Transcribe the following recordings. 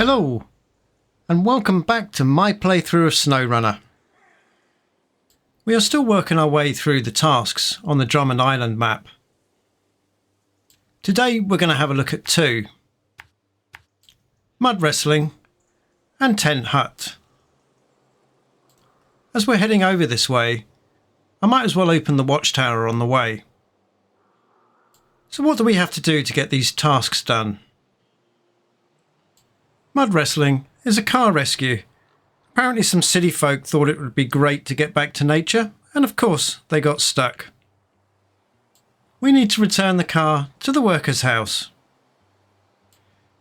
Hello, and welcome back to my playthrough of Snowrunner. We are still working our way through the tasks on the Drummond Island map. Today we're going to have a look at two: mud wrestling and tent hut. As we're heading over this way, I might as well open the Watchtower on the way. So what do we have to do to get these tasks done? Mud wrestling is a car rescue. Apparently some city folk thought it would be great to get back to nature, and of course they got stuck. We need to return the car to the worker's house.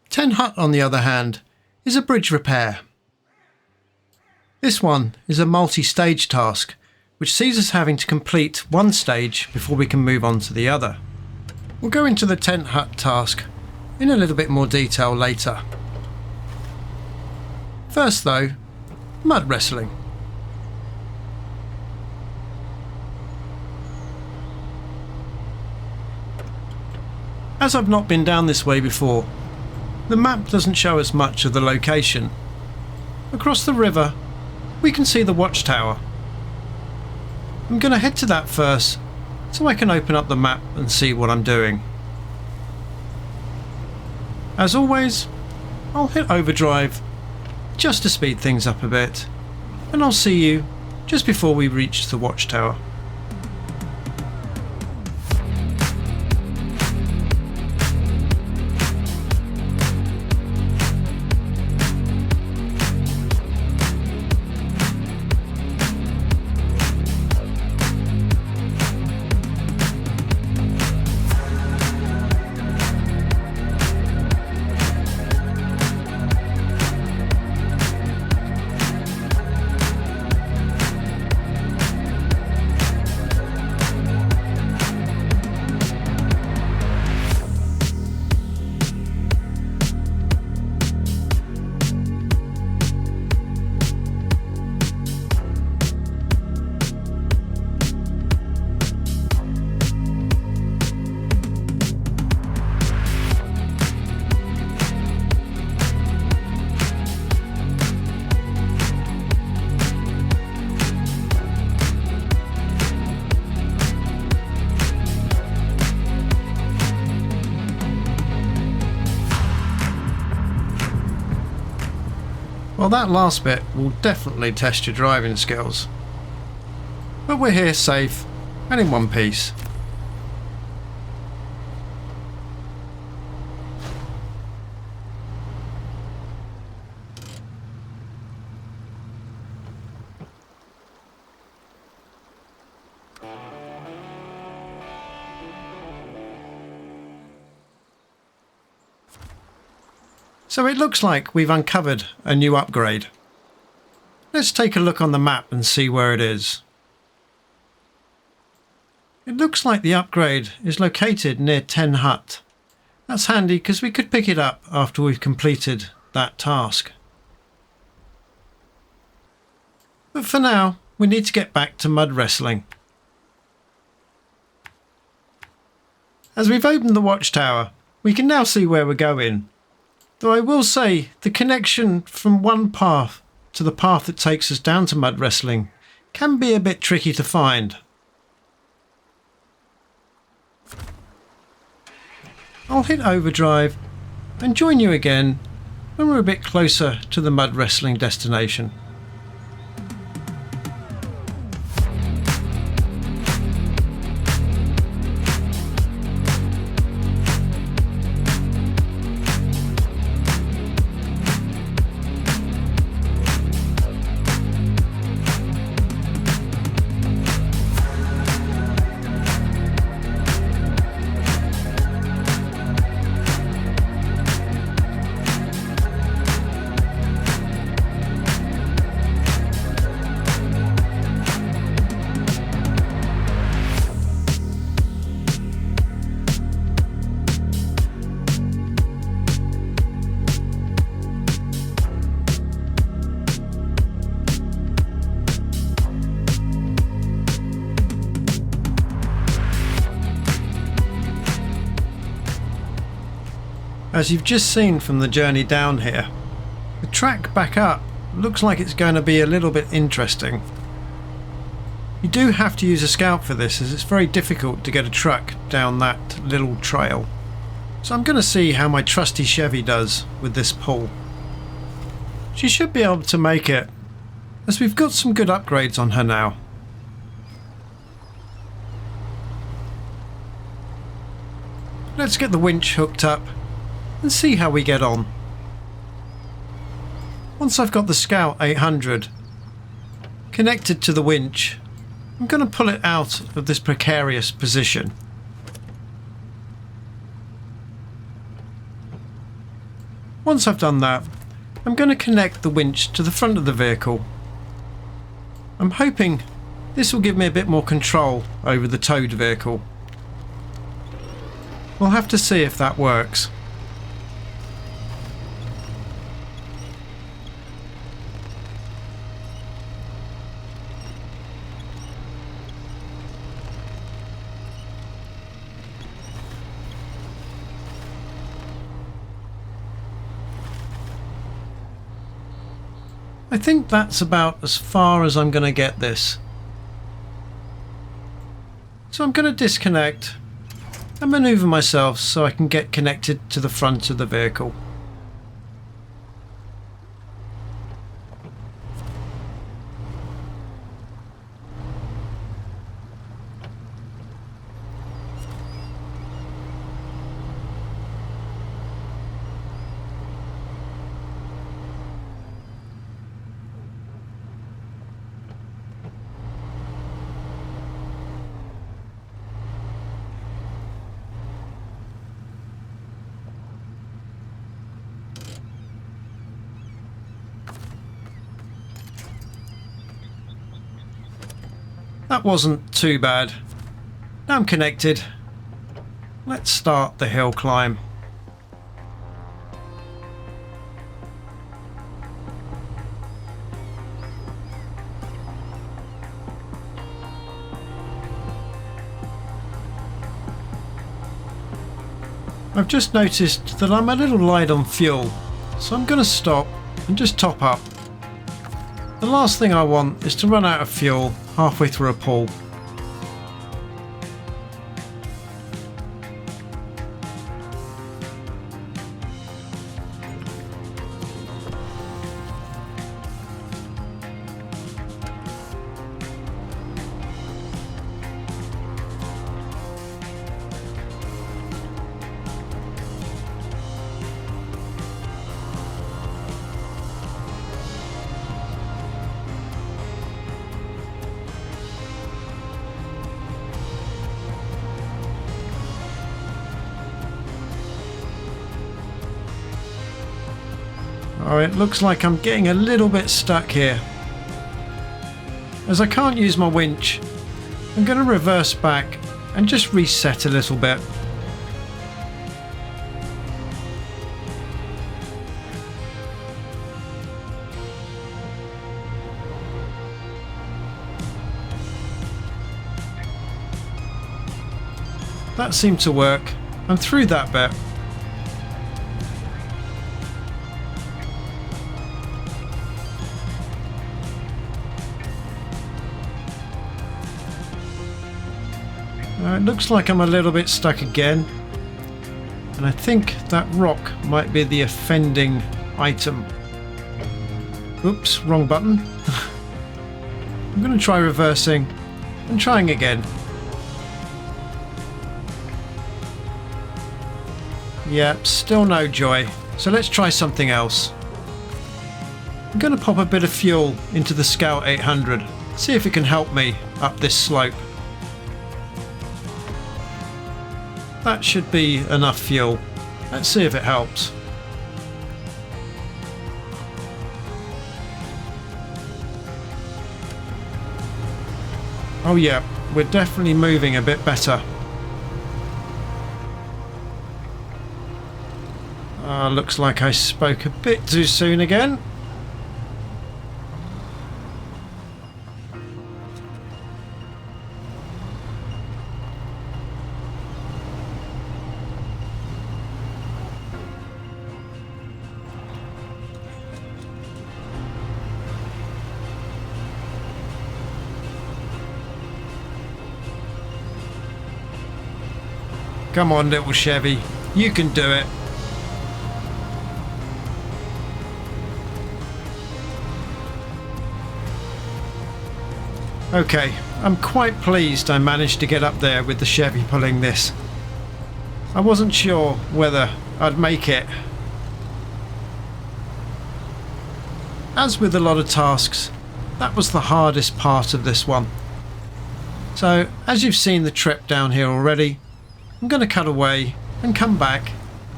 Tent hut, on the other hand, is a bridge repair. This one is a multi-stage task, which sees us having to complete one stage before we can move on to the other. We'll go into the tent hut task in a little bit more detail later. First though, mud wrestling. As I've not been down this way before, the map doesn't show us much of the location. Across the river, we can see the Watchtower. I'm going to head to that first, so I can open up the map and see what I'm doing. As always, I'll hit overdrive just to speed things up a bit, and I'll see you just before we reach the Watchtower. Well, that last bit will definitely test your driving skills. But we're here safe and in one piece. So it looks like we've uncovered a new upgrade. Let's take a look on the map and see where it is. It looks like the upgrade is located near Tent Hut. That's handy because we could pick it up after we've completed that task. But for now, we need to get back to mud wrestling. As we've opened the Watchtower, we can now see where we're going. Though I will say, the connection from one path to the path that takes us down to mud wrestling can be a bit tricky to find. I'll hit overdrive and join you again when we're a bit closer to the mud wrestling destination. As you've just seen from the journey down here, The track back up looks like it's going to be a little bit interesting. You do have to use a scout for this, as it's very difficult to get a truck down that little trail. So I'm going to see how my trusty Chevy does with this pull. She should be able to make it, as we've got some good upgrades on her now. Let's get the winch hooked up and see how we get on. Once I've got the Scout 800 connected to the winch, I'm going to pull it out of this precarious position. Once I've done that, I'm going to connect the winch to the front of the vehicle. I'm hoping this will give me a bit more control over the towed vehicle. We'll have to see if that works. I think that's about as far as I'm going to get this. So I'm going to disconnect and manoeuvre myself so I can get connected to the front of the vehicle. That wasn't too bad. Now I'm connected. Let's start the hill climb. I've just noticed that I'm a little light on fuel, so I'm going to stop and just top up. The last thing I want is to run out of fuel halfway through a pull. Oh, it looks like I'm getting a little bit stuck here. As I can't use my winch, I'm going to reverse back and just reset a little bit. That seemed to work. I'm through that bit. It looks like I'm a little bit stuck again, and I think that rock might be the offending item. Oops, wrong button. I'm going to try reversing and trying again. Yep, still no joy, so let's try something else. I'm going to pop a bit of fuel into the Scout 800, see if it can help me up this slope. That should be enough fuel. Let's see if it helps. Oh yeah, we're definitely moving a bit better. Looks like I spoke a bit too soon again. Come on, little Chevy. You can do it. Okay, I'm quite pleased I managed to get up there with the Chevy pulling this. I wasn't sure whether I'd make it. As with a lot of tasks, that was the hardest part of this one. So, as you've seen the trip down here already, I'm going to cut away and come back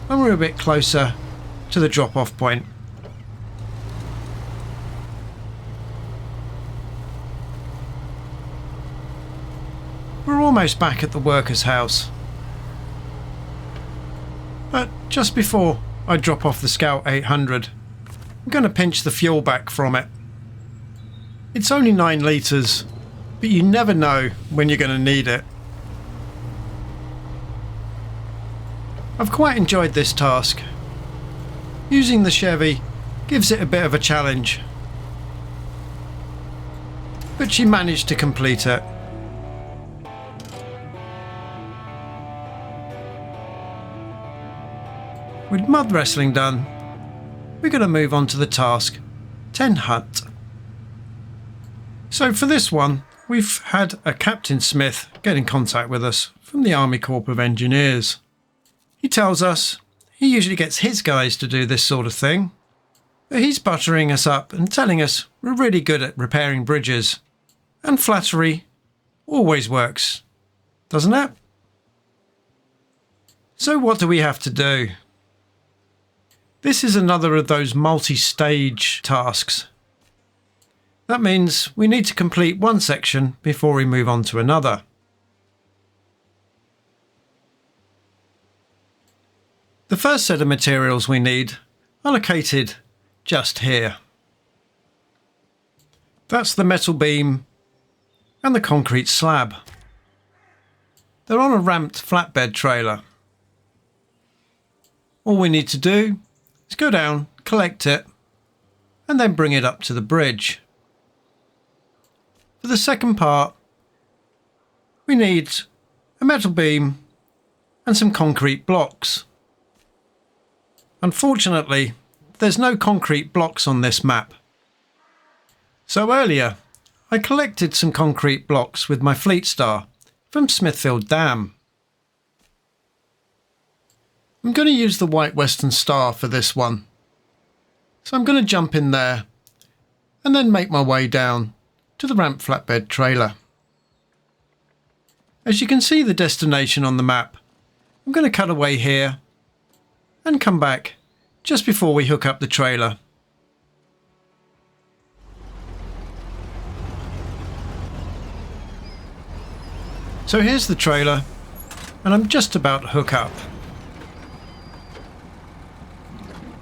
when we're a bit closer to the drop-off point. We're almost back at the workers' house. But just before I drop off the Scout 800, I'm going to pinch the fuel back from it. It's only 9 litres, but you never know when you're going to need it. I've quite enjoyed this task. Using the Chevy gives it a bit of a challenge, but she managed to complete it. With mud wrestling done, we're going to move on to the task 10 Hunt. So for this one, we've had a Captain Smith get in contact with us from the Army Corps of Engineers. He tells us he usually gets his guys to do this sort of thing, but he's buttering us up and telling us we're really good at repairing bridges. And flattery always works, doesn't it? So what do we have to do? This is another of those multi-stage tasks. That means we need to complete one section before we move on to another. The first set of materials we need are located just here. That's the metal beam and the concrete slab. They're on a ramped flatbed trailer. All we need to do is go down, collect it, and then bring it up to the bridge. For the second part, we need a metal beam and some concrete blocks. Unfortunately, there's no concrete blocks on this map. So earlier, I collected some concrete blocks with my Fleetstar from Smithfield Dam. I'm going to use the White Western Star for this one. So I'm going to jump in there and then make my way down to the ramp flatbed trailer. As you can see the destination on the map, I'm going to cut away here and come back just before we hook up the trailer. So here's the trailer and I'm just about to hook up.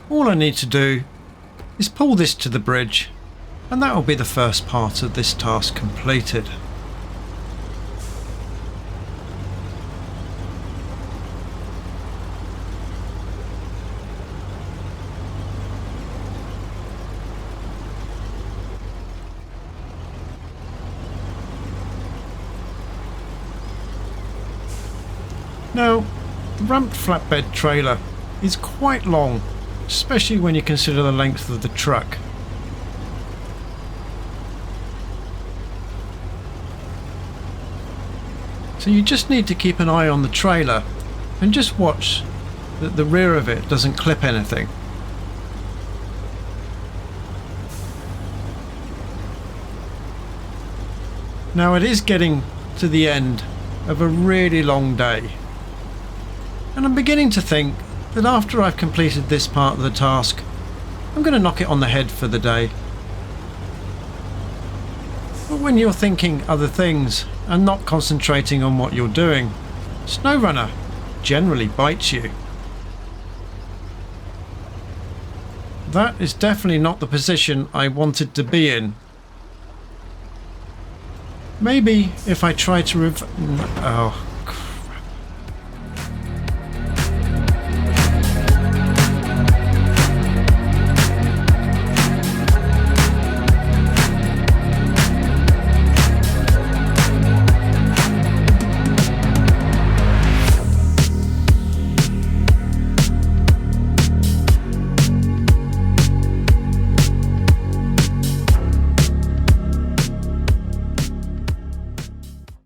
All I need to do is pull this to the bridge and that will be the first part of this task completed. Now, the ramped flatbed trailer is quite long, especially when you consider the length of the truck. So you just need to keep an eye on the trailer and just watch that the rear of it doesn't clip anything. Now it is getting to the end of a really long day, and I'm beginning to think that after I've completed this part of the task, I'm going to knock it on the head for the day. But when you're thinking other things and not concentrating on what you're doing, Snowrunner generally bites you. That is definitely not the position I wanted to be in. Maybe if I try to